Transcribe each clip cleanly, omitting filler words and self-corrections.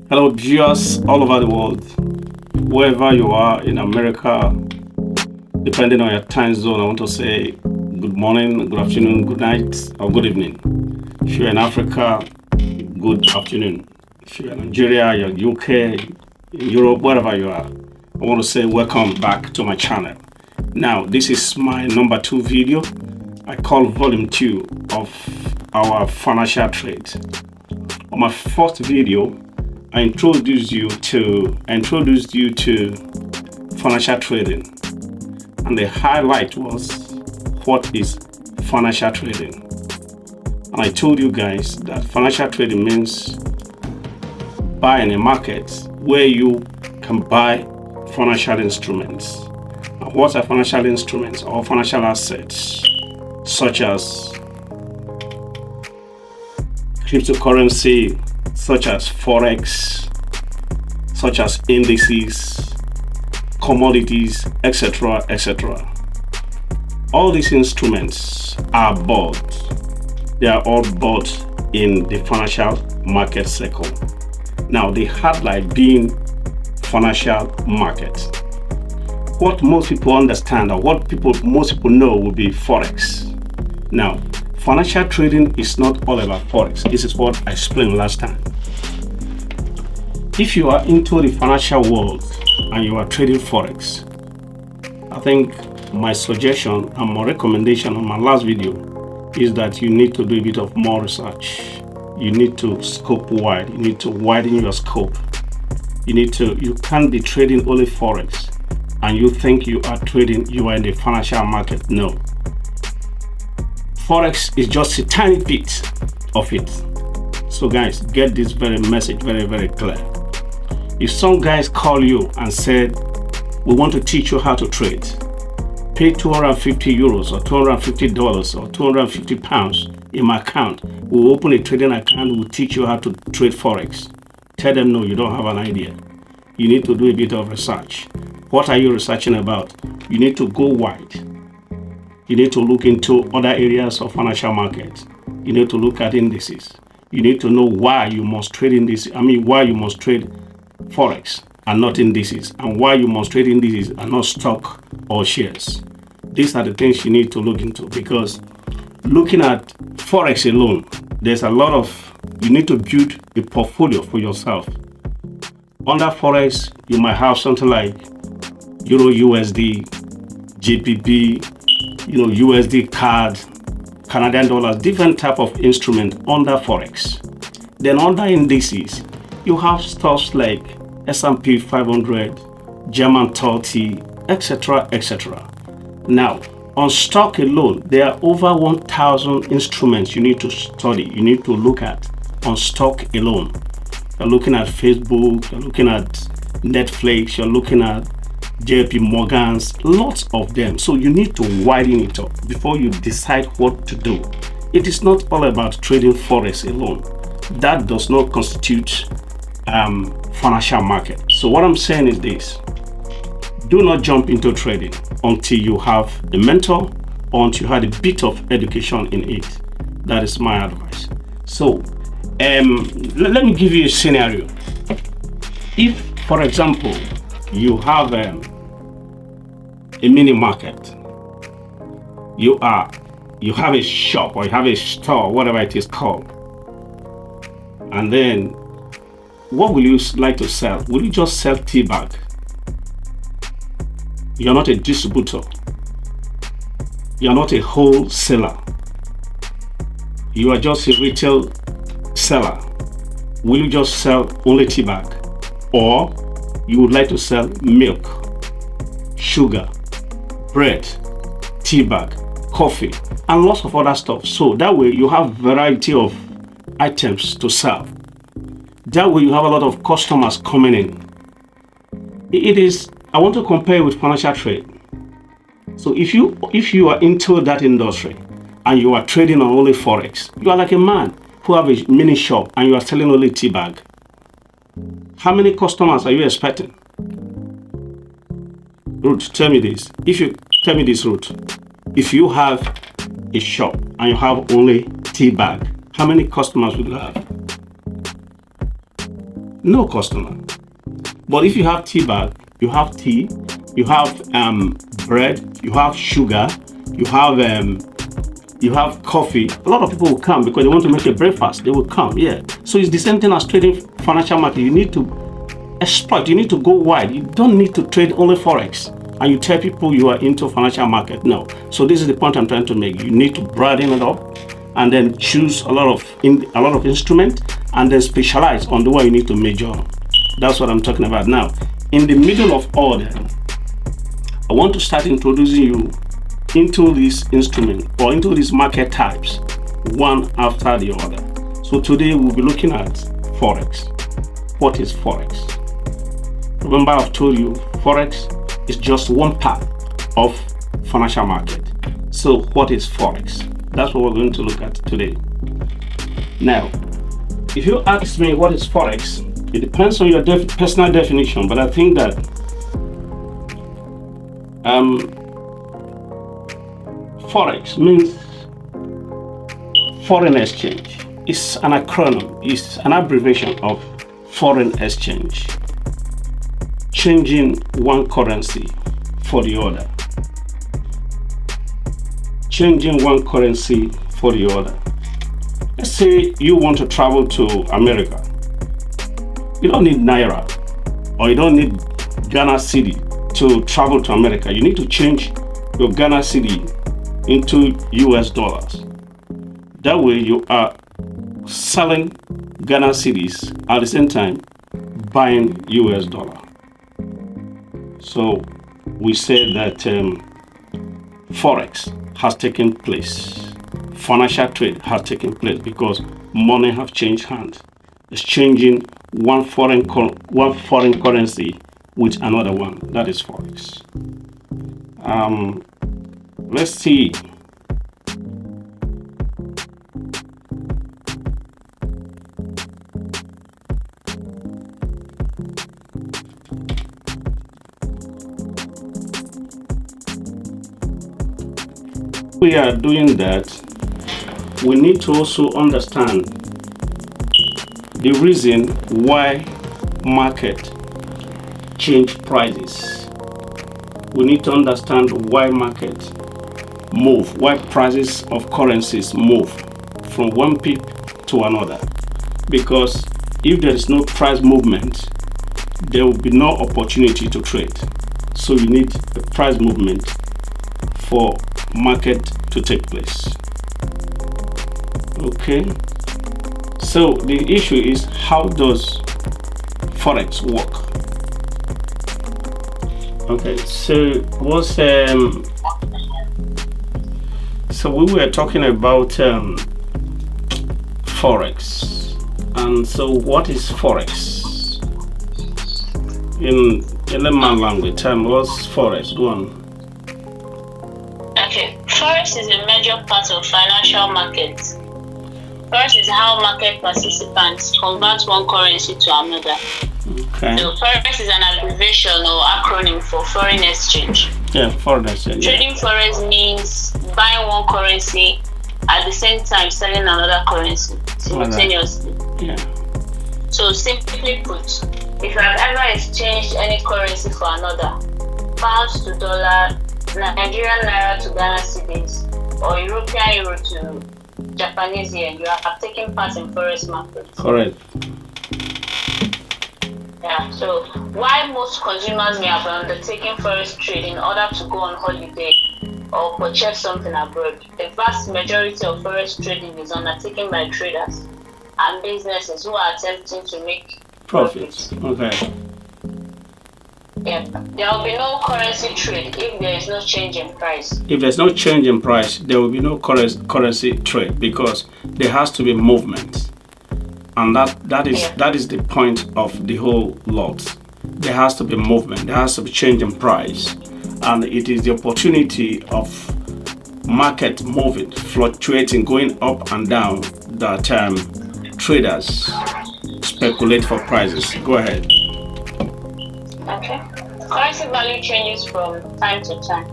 Hello, viewers all over the world, wherever you are in America, depending on your time zone. I want to say good morning, good afternoon, good night, or good evening. If you're in Africa, good afternoon. If you're in Nigeria, you're UK, Europe, wherever you are, I want to say welcome back to my channel. Now, this is my number 2 video. I call volume 2 of our financial trade. On my first video, I introduced you to financial trading, and the highlight was what is financial trading. And I told you guys that financial trading means buying a market where you can buy financial instruments. And what are financial instruments or financial assets? Such as cryptocurrency, such as forex, such as indices, commodities, etc., etc. All these instruments are bought. They are all bought in the financial market cycle. Now, the highlight being financial market. What most people understand, or what most people know, will be forex. Now, financial trading is not all about forex. This is what I explained last time. If you are into the financial world and you are trading forex, I think my suggestion and my recommendation on my last video is that you need to do a bit of more research. You need to scope wide. You need to widen your scope. You can't be trading only forex and you think you are in the financial market. No. Forex is just a tiny bit of it. So guys, get this message very, very clear. If some guys call you and said, we want to teach you how to trade, pay 250 euros or $250 or 250 pounds in my account, we'll open a trading account, we'll teach you how to trade forex. Tell them no, you don't have an idea. You need to do a bit of research. What are you researching about? You need to go wide. You need to look into other areas of financial market. You need to look at indices. You need to know why you must trade why you must trade forex and not indices, and why you must trade indices and not stock or shares. These are the things you need to look into, because looking at forex alone, you need to build a portfolio for yourself. Under forex, you might have something like Euro USD, GBP, USD card, Canadian dollars, different type of instrument under forex. Then under indices, you have stuff like S&P 500, German 30, etc., etc. Now, on stock alone, there are over 1,000 instruments you need to study. You need to look at on stock alone. You're looking at Facebook, you're looking at Netflix, you're looking at JP Morgan's, lots of them. So you need to widen it up before you decide what to do. It is not all about trading forex alone. That does not constitute financial market. So what I'm saying is this: do not jump into trading until you have a mentor or until you had a bit of education in it. That is my advice. So let me give you a scenario. If, for example, you have a mini market, you have a shop or you have a store, whatever it is called, and then what will you like to sell? Will you just sell tea bag? You're not a distributor. You're not a wholesaler. You are just a retail seller. Will you just sell only tea bag? Or you would like to sell milk, sugar, bread, tea bag, coffee, and lots of other stuff? So that way you have variety of items to sell. That way you have a lot of customers coming in. I want to compare with financial trade. So if you are into that industry and you are trading on only forex, you are like a man who have a mini shop and you are selling only tea bag. How many customers are you expecting? Ruth, tell me this. Ruth. If you have a shop and you have only tea bag, how many customers will you have? No customer. But if you have tea bag, you have tea, you have bread, you have sugar, you have coffee. A lot of people will come because they want to make a breakfast. They will come, yeah. So it's the same thing as trading financial market. You need to exploit. You need to go wide. You don't need to trade only forex. And you tell people you are into financial market. No. So this is the point I'm trying to make. You need to broaden it up, and then choose a lot of instruments, and then specialize on the one you need to major on. That's what I'm talking about now. In the middle of all that, I want to start introducing you into this instrument or into these market types, one after the other. So today we'll be looking at forex. What is forex? Remember, I've told you forex is just one part of financial market. So what is forex? That's what we're going to look at today. Now, if you ask me what is forex, it depends on your personal definition, but I think that forex means foreign exchange. It's an acronym, it's an abbreviation of foreign exchange, changing one currency for the other. Changing one currency for the other. Let's say you want to travel to America. You don't need Naira or you don't need Ghana Cedi to travel to America. You need to change your Ghana Cedi into US dollars. That way you are selling Ghana Cedis at the same time buying US dollar. So we say that forex has taken place. Financial trade has taken place because money have changed hands. It's changing one foreign currency with another one. That is forex. Let's see. We are doing that. We need to also understand the reason why market change prices. We need to understand why market move, why prices of currencies move from one peak to another. Because if there is no price movement, there will be no opportunity to trade. So you need a price movement for market to take place. Okay, so the issue is, how does forex work? Okay, so we were talking about forex, and so what is forex in layman language? What's forex? Go on. Okay, forex is a major part of financial markets. Forex is how market participants convert one currency to another. Okay. So forex is an abbreviation or acronym for foreign exchange. Yeah, foreign exchange. Trading forex means buying one currency at the same time selling another currency simultaneously. Yeah. So simply put, if you have ever exchanged any currency for another, pounds to dollar, Nigerian naira to Ghana cedis, or European euro to Japanese yen, you are taking part in forex market. Correct. Yeah. So why most consumers may have undertaken forex trade in order to go on holiday or purchase something abroad? The vast majority of forex trading is undertaken by traders and businesses who are attempting to make profits. Okay. Yeah. There will be no currency trade if there is no change in price. If there's no change in price, there will be no currency trade, because there has to be movement, and that is the point of the whole lot. There has to be movement. There has to be change in price, and it is the opportunity of market moving, fluctuating, going up and down, that traders speculate for prices. Go ahead. Okay. Currency value changes from time to time.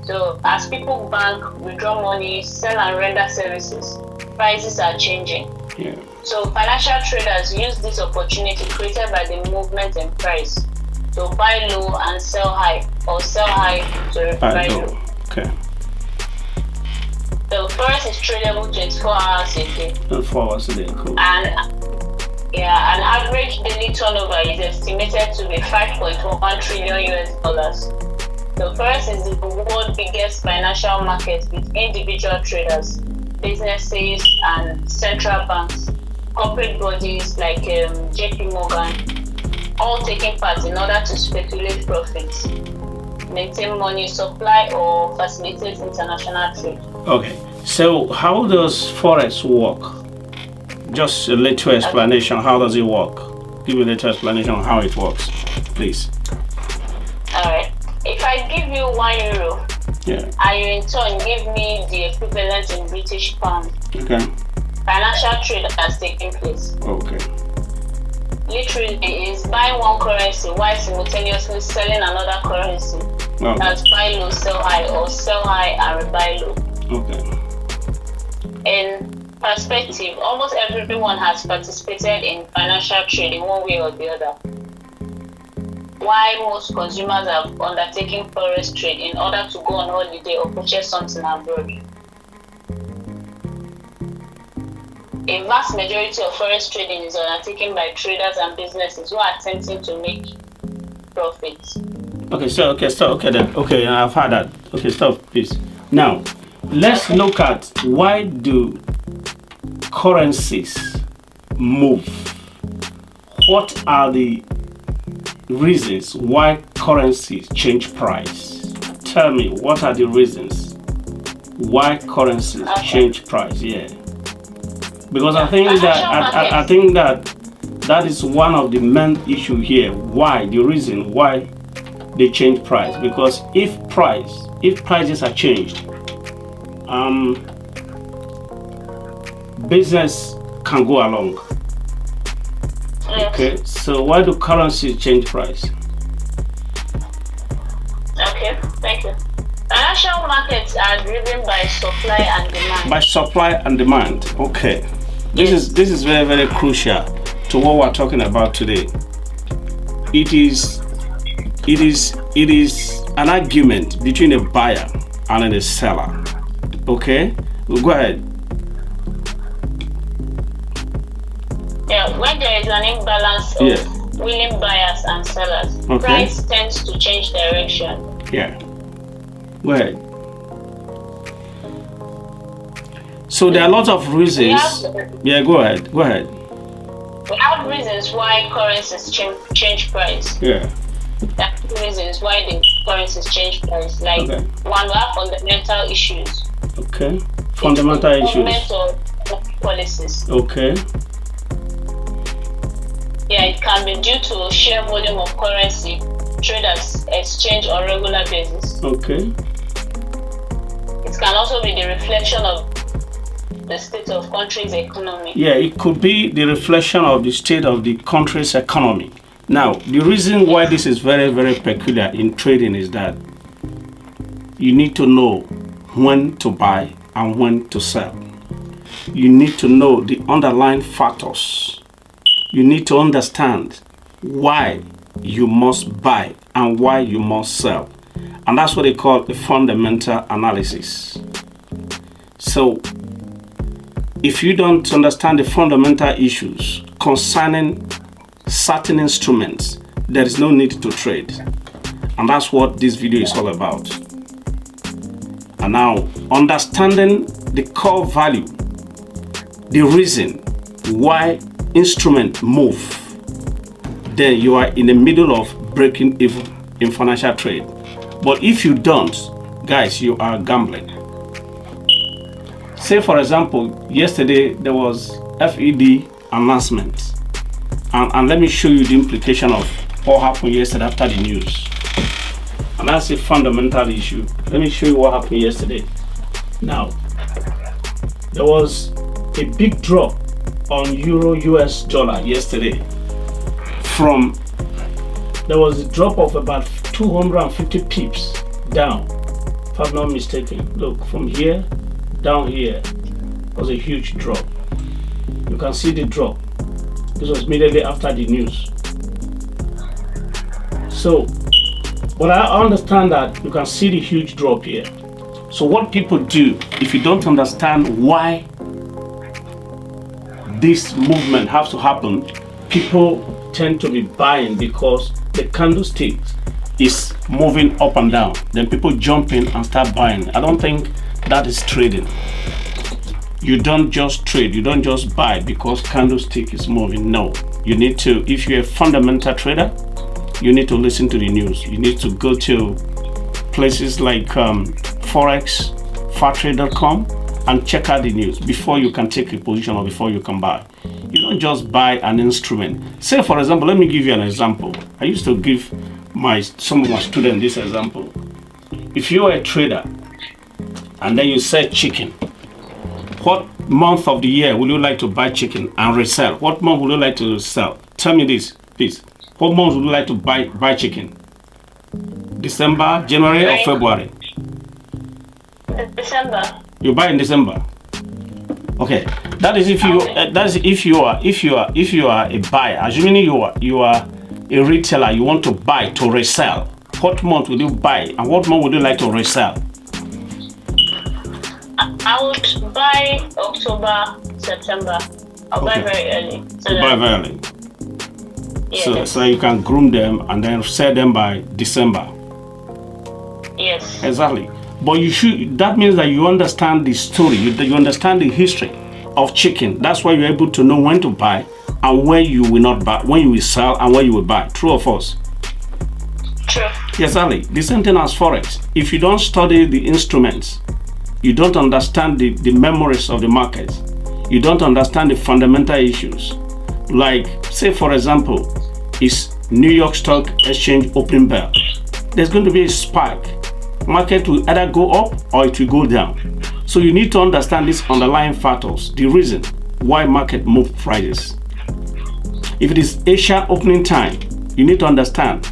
So as people bank, withdraw money, sell and render services, prices are changing. Yeah. So financial traders use this opportunity created by the movement in price to buy low and sell high, or sell high to buy low. Okay. So forex is tradable 24 hours a day. 24 hours a day, cool. And yeah, an average daily turnover is estimated to be 5.1 trillion US dollars. So forex is the world's biggest financial market with individual traders, businesses, and central banks, corporate bodies like JP Morgan, all taking part in order to speculate profits, maintain money supply, or facilitate international trade. Okay, so how does forex work? Just a little explanation. How does it work? Give me a little explanation on how it works, please. All right. If I give you €1, Yeah. and you in turn give me the equivalent in British pound, Okay. financial trade has taken place. Okay. Literally, is buying one currency while simultaneously selling another currency. Okay. That's buy low, sell high, or sell high and rebuy low. Okay. In perspective, almost everyone has participated in financial trade in one way or the other. Why most consumers have undertaken forex trade in order to go on holiday or purchase something abroad. A vast majority of forex trading is undertaken by traders and businesses who are attempting to make profits. Okay, so okay, I've had that. Okay, stop, please. Now, let's look at why do currencies move? What are the reasons why currencies change price? Tell me, what are the reasons why currencies change price? Yeah, because I think that is one of the main issue here. Why? The reason why they change price, because if prices are changed, business can go along. Yes. Okay, so why do currencies change price? Okay, thank you. Financial markets are driven by supply and demand. By supply and demand. Okay, this is very, very crucial to what we're talking about today. It is an argument between a buyer and a seller. Okay, go ahead. Yeah, when there is an imbalance of willing buyers and sellers, price tends to change direction. Yeah. Go ahead. So there are lots of reasons. Go ahead. We have reasons why currencies change price. Yeah. There are two reasons why the currencies change price. Like one, we have fundamental issues. Okay. Fundamental issues. Or policies. Okay. Yeah, it can be due to sheer volume of currency traders exchange on a regular basis. Okay. It can also be the reflection of the state of country's economy. Yeah, it could be the reflection of the state of the country's economy. Now, the reason why this is very, very peculiar in trading is that you need to know when to buy and when to sell. You need to know the underlying factors. You need to understand why you must buy and why you must sell. And that's what they call a fundamental analysis. So, if you don't understand the fundamental issues concerning certain instruments, there is no need to trade. And that's what this video is all about. And now, understanding the core value, the reason why instruments move, then you are in the middle of breaking even in financial trade. But if you don't, guys, you are gambling. Say, for example, yesterday there was FED announcement. And let me show you the implication of what happened yesterday after the news. And that's a fundamental issue. Let me show you what happened yesterday. Now, there was a big drop on Euro US dollar yesterday. There was a drop of about 250 pips down, if I'm not mistaken. Look, from here down here was a huge drop. You can see the drop. This was immediately after the news. So, but I understand that you can see the huge drop here. So what people do, if you don't understand why this movement has to happen, people tend to be buying because the candlestick is moving up and down. Then people jump in and start buying. I don't think that is trading. You don't just trade, you don't just buy because candlestick is moving. No, you need to, if you're a fundamental trader, you need to listen to the news. You need to go to places like forex, fartrade.com, and check out the news before you can take a position or before you can buy. You don't just buy an instrument. Say, for example, let me give you an example. I used to give some of my students this example. If you're a trader and then you sell chicken, what month of the year would you like to buy chicken and resell? What month would you like to sell? Tell me this, please. What month would you like to buy chicken? December, January, or February? December. You buy in December. Okay, that is if you are a buyer. Assuming you are a retailer, you want to buy to resell. What month would you buy, and what month would you like to resell? I would buy October, September. I'll buy very early. Buy very early. Yeah, so you can groom them and then sell them by December. Yes. Exactly. But that means that you understand the story, you understand the history of chicken. That's why you're able to know when to buy and when you will not buy, when you will sell and when you will buy. True or false? True. Exactly. The same thing as forex. If you don't study the instruments, you don't understand the memories of the market, you don't understand the fundamental issues. Like, say for example, is New York Stock Exchange opening bell. There's going to be a spike. Market will either go up or it will go down. So you need to understand these underlying factors, the reason why market move prices. If it is Asia opening time, you need to understand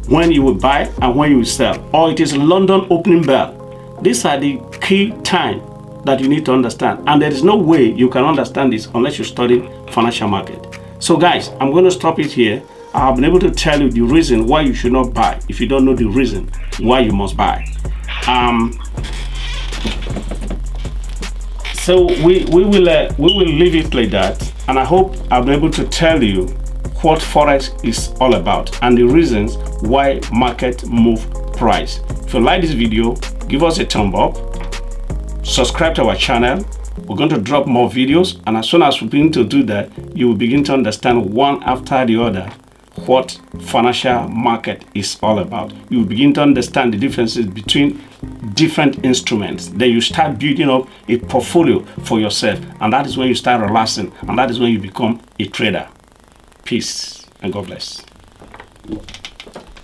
when you will buy and when you will sell. Or it is London opening bell. These are the key time that you need to understand. And there is no way you can understand this unless you study financial market. So guys, I'm going to stop it here. I have been able to tell you the reason why you should not buy if you don't know the reason why you must buy. So we will leave it like that, and I hope I've been able to tell you what forex is all about and the reasons why market move price. If you like this video, give us a thumb up, subscribe to our channel. We're going to drop more videos, and as soon as we begin to do that, you will begin to understand one after the other what financial market is all about. You will begin to understand the differences between different instruments. Then you start building up a portfolio for yourself, and that is when you start relaxing, and that is when you become a trader. Peace and God bless.